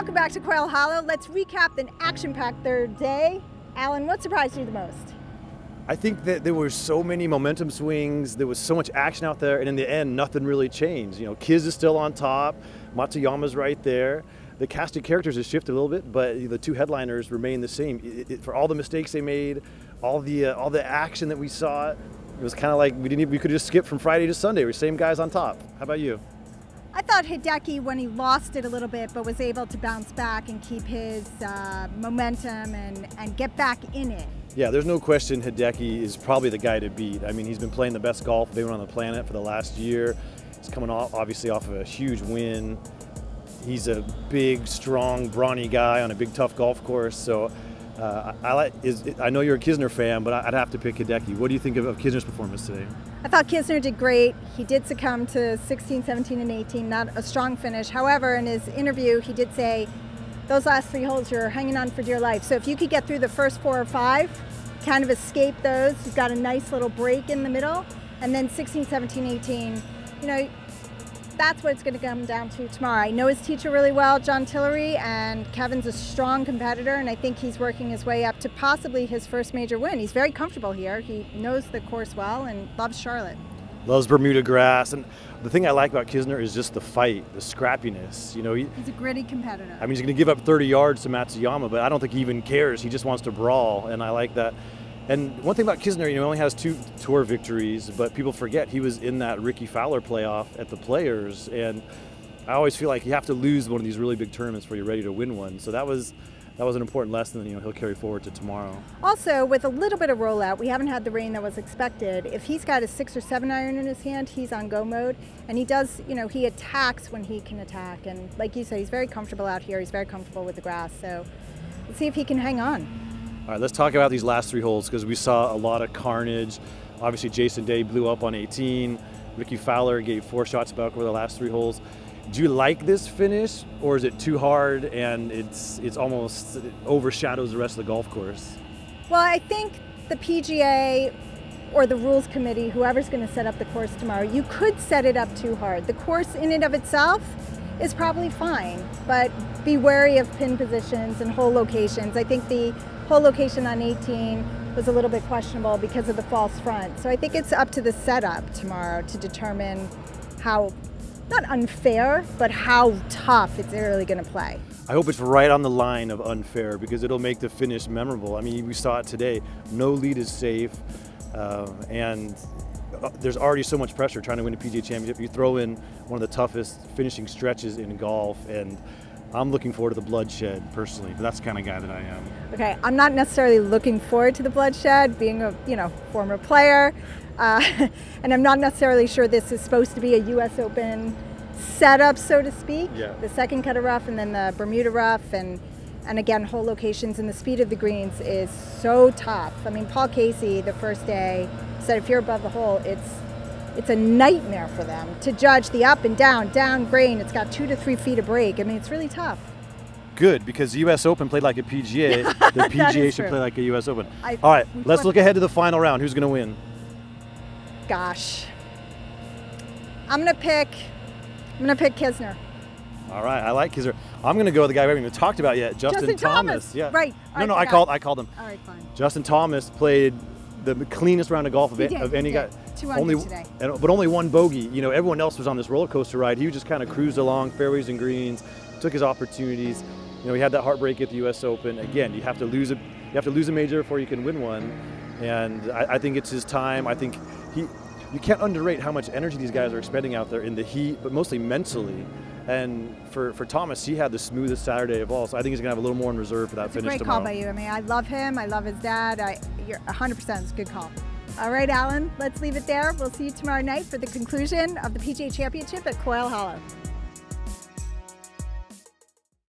welcome back to Quail Hollow. Let's recap an action-packed third day. Alan, what surprised you the most? I think that there were so many momentum swings, there was so much action out there, and in the end, nothing really changed. You know, Kiz is still on top, Matsuyama's right there. The cast of characters has shifted a little bit, but the two headliners remain the same. For all the mistakes they made, all the action that we saw, it was kind of like we could just skip from Friday to Sunday. We're same guys on top. How about you? I thought Hideki, when he lost it a little bit, but was able to bounce back and keep his momentum and get back in it. Yeah, there's no question Hideki is probably the guy to beat. I mean, he's been playing the best golf of anyone on the planet for the last year. He's coming off, obviously, off of a huge win. He's a big, strong, brawny guy on a big, tough golf course. So I know you're a Kisner fan, but I'd have to pick Hideki. What do you think of Kisner's performance today? I thought Kisner did great. He did succumb to 16, 17, and 18, not a strong finish. However, in his interview, he did say, those last 3 holes you're hanging on for dear life. So if you could get through the first 4 or 5, kind of escape those, you've got a nice little break in the middle, and then 16, 17, 18, you know, that's what it's going to come down to tomorrow. I know his teacher really well, John Tillery, and Kevin's a strong competitor, and I think he's working his way up to possibly his first major win. He's very comfortable here. He knows the course well and loves Charlotte. Loves Bermuda grass, and the thing I like about Kisner is just the fight, the scrappiness. You know, he's a gritty competitor. I mean, he's going to give up 30 yards to Matsuyama, but I don't think he even cares. He just wants to brawl, and I like that. And one thing about Kisner, you know, he only has 2 tour victories, but people forget he was in that Ricky Fowler playoff at the Players, and I always feel like you have to lose one of these really big tournaments before you're ready to win one. So that was an important lesson that, you know, he'll carry forward to tomorrow. Also, with a little bit of rollout, we haven't had the rain that was expected. If he's got a 6 or 7 iron in his hand, he's on go mode, and he does, you know, he attacks when he can attack. And like you said, he's very comfortable out here. He's very comfortable with the grass. So let's see if he can hang on. All right, let's talk about these last 3 holes because we saw a lot of carnage. Obviously, Jason Day blew up on 18. Ricky Fowler gave 4 shots back over the last 3 holes. Do you like this finish, or is it too hard and it overshadows the rest of the golf course? Well, I think the PGA or the rules committee, whoever's going to set up the course tomorrow, you could set it up too hard. The course in and of itself is probably fine, but be wary of pin positions and hole locations. I think the hole location on 18 was a little bit questionable because of the false front. So I think it's up to the setup tomorrow to determine how, not unfair, but how tough it's really going to play. I hope it's right on the line of unfair because it'll make the finish memorable. I mean, we saw it today. No lead is safe, and there's already so much pressure trying to win a PGA Championship. You throw in one of the toughest finishing stretches in golf, and I'm looking forward to the bloodshed personally, but that's the kind of guy that I am. Okay, I'm not necessarily looking forward to the bloodshed, being a former player, and I'm not necessarily sure this is supposed to be a U.S. Open setup, so to speak. Yeah. The second cut of rough and then the Bermuda rough, and again, hole locations and the speed of the greens is so tough. I mean, Paul Casey the first day said if you're above the hole, it's a nightmare for them to judge the up and down grain. It's got 2 to 3 feet of break. I mean, it's really tough. Good, because the U.S. Open played like a PGA. The PGA should play like a U.S. Open. All right, let's look ahead to the final round. Who's going to win? Gosh, I'm gonna pick Kisner. All right, I like Kisner. I'm going to go with the guy we haven't even talked about yet, Justin Thomas. Yeah. Right. No, I called him. All right, fine. Justin Thomas played the cleanest round of golf of any guy. 2 under today. But only 1 bogey. You know, everyone else was on this roller coaster ride. He just kind of cruised along fairways and greens, took his opportunities. You know, he had that heartbreak at the U.S. Open. Again, you have to lose a major before you can win one, and I think it's his time. I think you can't underrate how much energy these guys are expending out there in the heat, but mostly mentally. And for Thomas, he had the smoothest Saturday of all, so I think he's going to have a little more in reserve for that finish tomorrow. Great call by you. I mean, I love him. I love his dad. You're 100%. It's a good call. All right, Alan, let's leave it there. We'll see you tomorrow night for the conclusion of the PGA Championship at Quail Hollow.